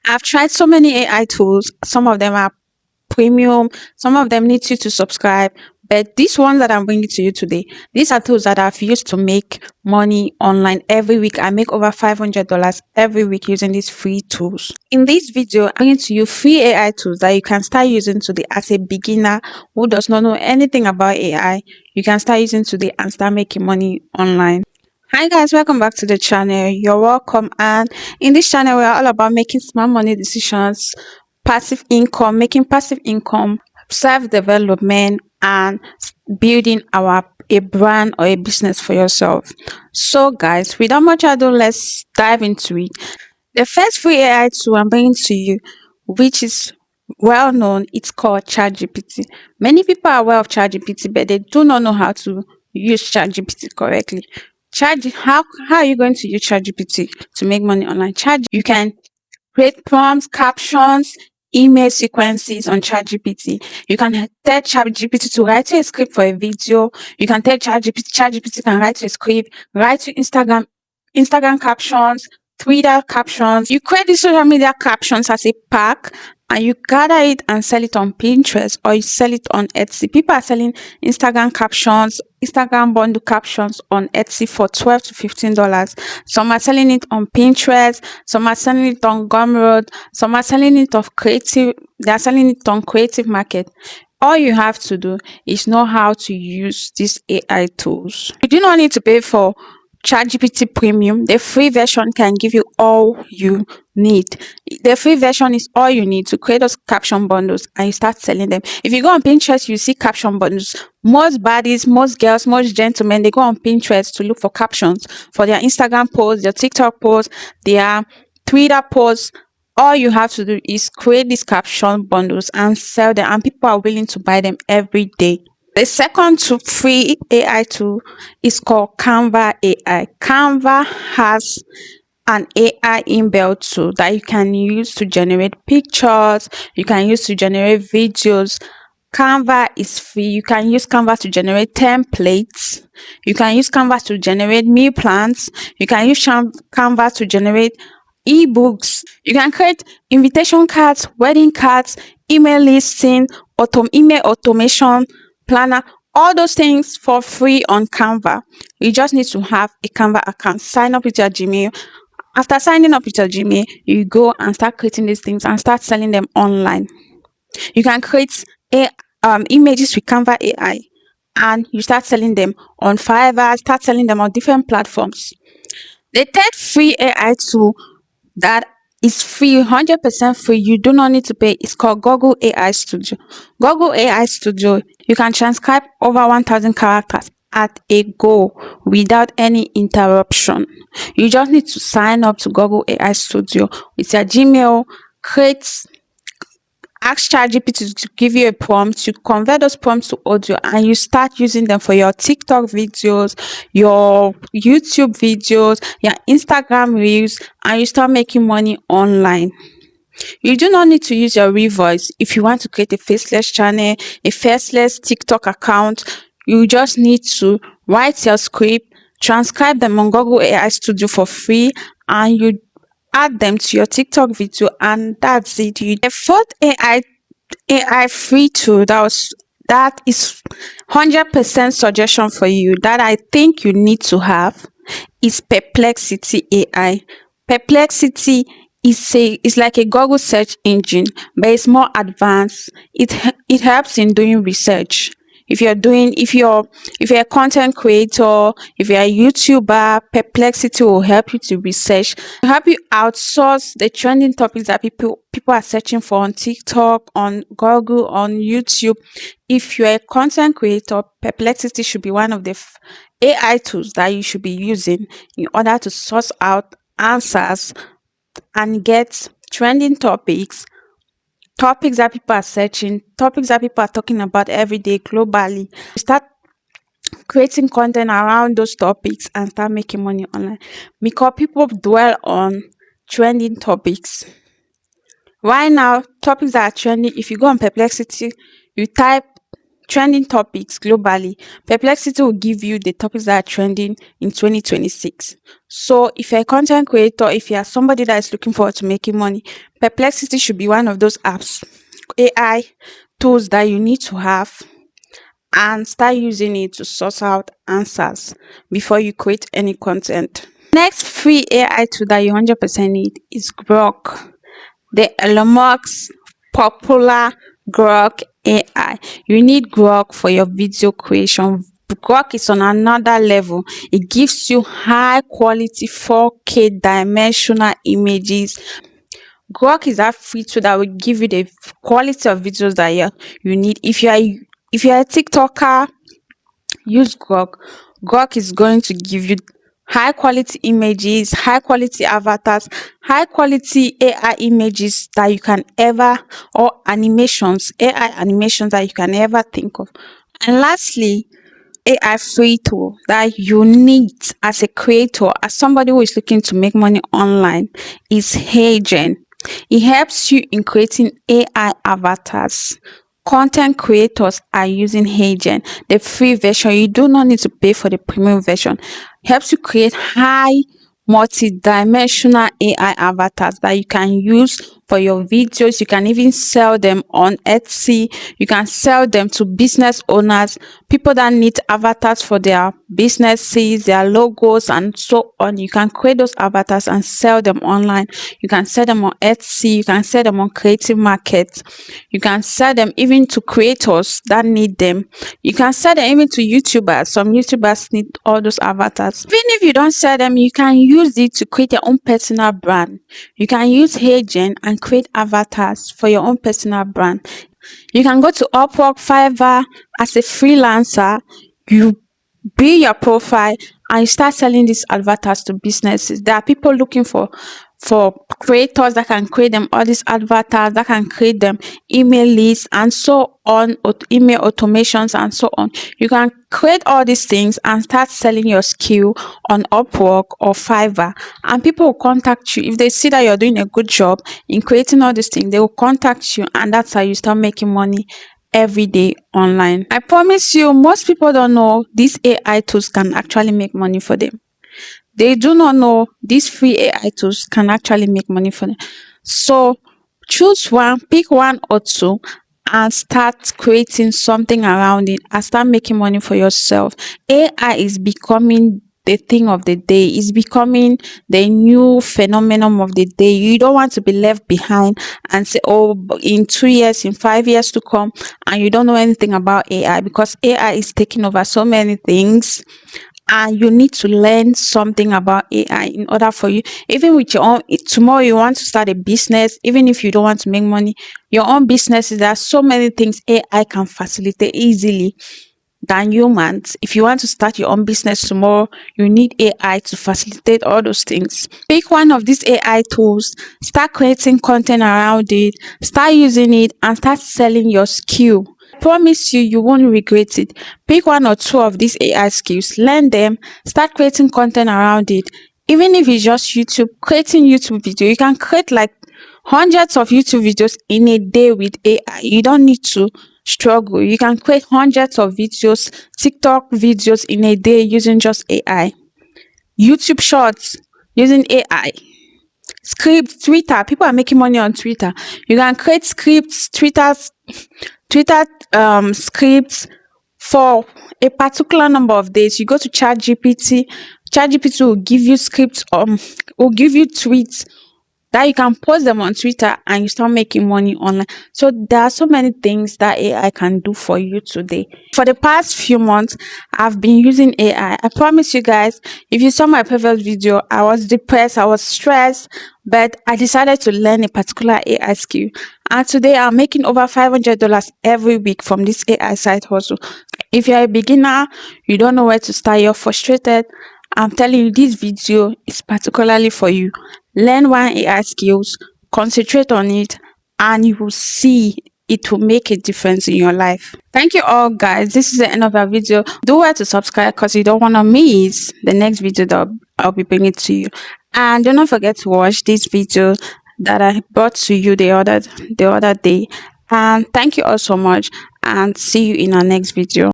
I've tried so many AI tools. Some of them are premium, some of them need you to subscribe. But this one that I'm bringing to you today, these are tools that I've used to make money online every week. I make over $500 every week using these free tools. In this video, I'm bringing to you free AI tools that you can start using today as a beginner who does not know anything about AI. You can start using today and start making money online. Hi guys, welcome back to the channel. You're welcome, and in this channel we are all about making smart money decisions, passive income, making passive income, self-development, and building our a brand or a business for yourself. So guys, without much ado, let's dive into it. The first free AI tool I'm bringing to you, which is well known, it's called ChatGPT. Many people are aware of ChatGPT, but they do not know how to use ChatGPT correctly. How are you going to use ChatGPT to make money online? You can create prompts, captions, email sequences on ChatGPT. You can tell ChatGPT to write you a script for a video. You can tell ChatGPT can write you a script, write you Instagram captions, Twitter captions. You create the social media captions as a pack and you gather it and sell it on Pinterest or you sell it on Etsy. People are selling Instagram captions, Instagram bundle captions on Etsy for $12 to $15. Some are selling it on Pinterest, some are selling it on Gumroad, some are selling it on Creative. They are selling it on Creative Market. All you have to do is know how to use these AI tools. You do not need to pay for ChatGPT Premium. The free version can give you all you need. The free version is all you need to create those caption bundles and you start selling them. If you go on Pinterest, you see caption bundles. Most baddies, most girls, most gentlemen, they go on Pinterest to look for captions for their Instagram posts, their TikTok posts, their Twitter posts. All you have to do is create these caption bundles and sell them, and people are willing to buy them every day. The second free AI tool is called Canva AI. Canva has an AI inbuilt tool that you can use to generate pictures, you can use to generate videos. Canva is free. You can use Canva to generate templates. You can use Canva to generate meal plans. You can use Canva to generate ebooks. You can create invitation cards, wedding cards, email listing, email automation planner, all those things for free on Canva. You just need to have a Canva account. Sign up with your Gmail. After signing up with your Gmail, you go and start creating these things and start selling them online. You can create images with Canva AI and you start selling them on Fiverr, start selling them on different platforms. The third free AI tool that is free, 100% free, you do not need to pay, it's called Google AI Studio. Google AI Studio, you can transcribe over 1,000 characters at a go without any interruption. You just need to sign up to Google AI Studio with your Gmail, ask ChatGPT to give you a prompt, you convert those prompts to audio and you start using them for your TikTok videos, your YouTube videos, your Instagram reels, and you start making money online. You do not need to use your real voice if you want to create a faceless channel, a faceless TikTok account. You just need to write your script, transcribe them on Google AI Studio for free, and you add them to your TikTok video, and that's it. The fourth AI free tool that is 100% suggestion for you that I think you need to have is Perplexity AI. Perplexity is like a Google search engine, but it's more advanced. It helps in doing research. If you're a content creator, if you're a YouTuber, Perplexity will help you to research, help you outsource the trending topics that people are searching for on TikTok, on Google, on YouTube. If you're a content creator, Perplexity should be one of the AI tools that you should be using in order to source out answers and get trending topics that people are searching, topics that people are talking about every day globally. Start creating content around those topics and start making money online because people dwell on trending topics. Right now, topics that are trending, if you go on Perplexity, you type trending topics globally. Perplexity will give you the topics that are trending in 2026. So if you're a content creator, if you are somebody that is looking forward to making money, Perplexity should be one of those apps, AI tools that you need to have and start using it to source out answers before you create any content. Next free AI tool that you 100% need is Grok, the Elon Musk popular Grok AI. You need Grok for your video creation. Grok is on another level. It gives you high quality 4K dimensional images. Grok is that free tool that will give you the quality of videos that you need. If you are a TikToker, use Grok. Grok is going to give you high quality images, high quality avatars, high quality AI images that you can ever, or animations, AI animations that you can ever think of. And lastly, AI free tool that you need as a creator, as somebody who is looking to make money online, is Heygen. It helps you in creating AI avatars. Content creators are using Heygen, the free version. You do not need to pay for the premium version. Helps you create high multi-dimensional AI avatars that you can use for your videos. You can even sell them on Etsy. You can sell them to business owners, people that need avatars for their businesses, their logos, and so on. You can create those avatars and sell them online. You can sell them on Etsy. You can sell them on Creative Market. You can sell them even to creators that need them. You can sell them even to YouTubers. Some YouTubers need all those avatars. Even if you don't sell them, you can use it to create your own personal brand. You can use Heygen and create avatars for your own personal brand. You can go to Upwork, Fiverr as a freelancer. You build your profile and you start selling these avatars to businesses. There are people looking for creators that can create them all these avatars, that can create them email lists and so on, email automations and so on. You can create all these things and start selling your skill on Upwork or Fiverr, and people will contact you if they see that you're doing a good job in creating all these things. They will contact you, and that's how you start making money every day online. I promise you, most people don't know these AI tools can actually make money for them. They do not know these free AI tools can actually make money for them. So choose one, pick one or two, and start creating something around it and start making money for yourself. AI is becoming the thing of the day. It's becoming the new phenomenon of the day. You don't want to be left behind and say, oh, in 2 years, in 5 years to come, and you don't know anything about AI, because AI is taking over so many things. And you need to learn something about AI in order for you, even with your own, tomorrow you want to start a business, even if you don't want to make money, your own businesses, there are so many things AI can facilitate easily than humans. If you want to start your own business tomorrow, you need AI to facilitate all those things. Pick one of these AI tools, start creating content around it, start using it, and start selling your skill. Promise you, you won't regret it. Pick one or two of these AI skills, learn them, start creating content around it. Even if it's just YouTube, creating YouTube video, you can create like hundreds of YouTube videos in a day with AI. You don't need to struggle. You can create hundreds of videos, TikTok videos in a day using just AI. YouTube shorts using AI. Scripts, Twitter. People are making money on Twitter. You can create scripts, Twitter scripts for a particular number of days. You go to ChatGPT. ChatGPT will give you scripts, will give you tweets that you can post them on Twitter and you start making money online. So there are so many things that AI can do for you today. For the past few months, I've been using AI. I promise you guys, if you saw my previous video, I was depressed, I was stressed, but I decided to learn a particular AI skill. And today I'm making over $500 every week from this AI side hustle. If you're a beginner, you don't know where to start, you're frustrated, I'm telling you, this video is particularly for you. Learn one AI skills, concentrate on it, and you will see it will make a difference in your life. Thank you all, guys. This is the end of our video. Do well to subscribe because you don't want to miss the next video that I'll be bringing to you. And do not forget to watch this video that I brought to you the other day. And thank you all so much, and see you in our next video.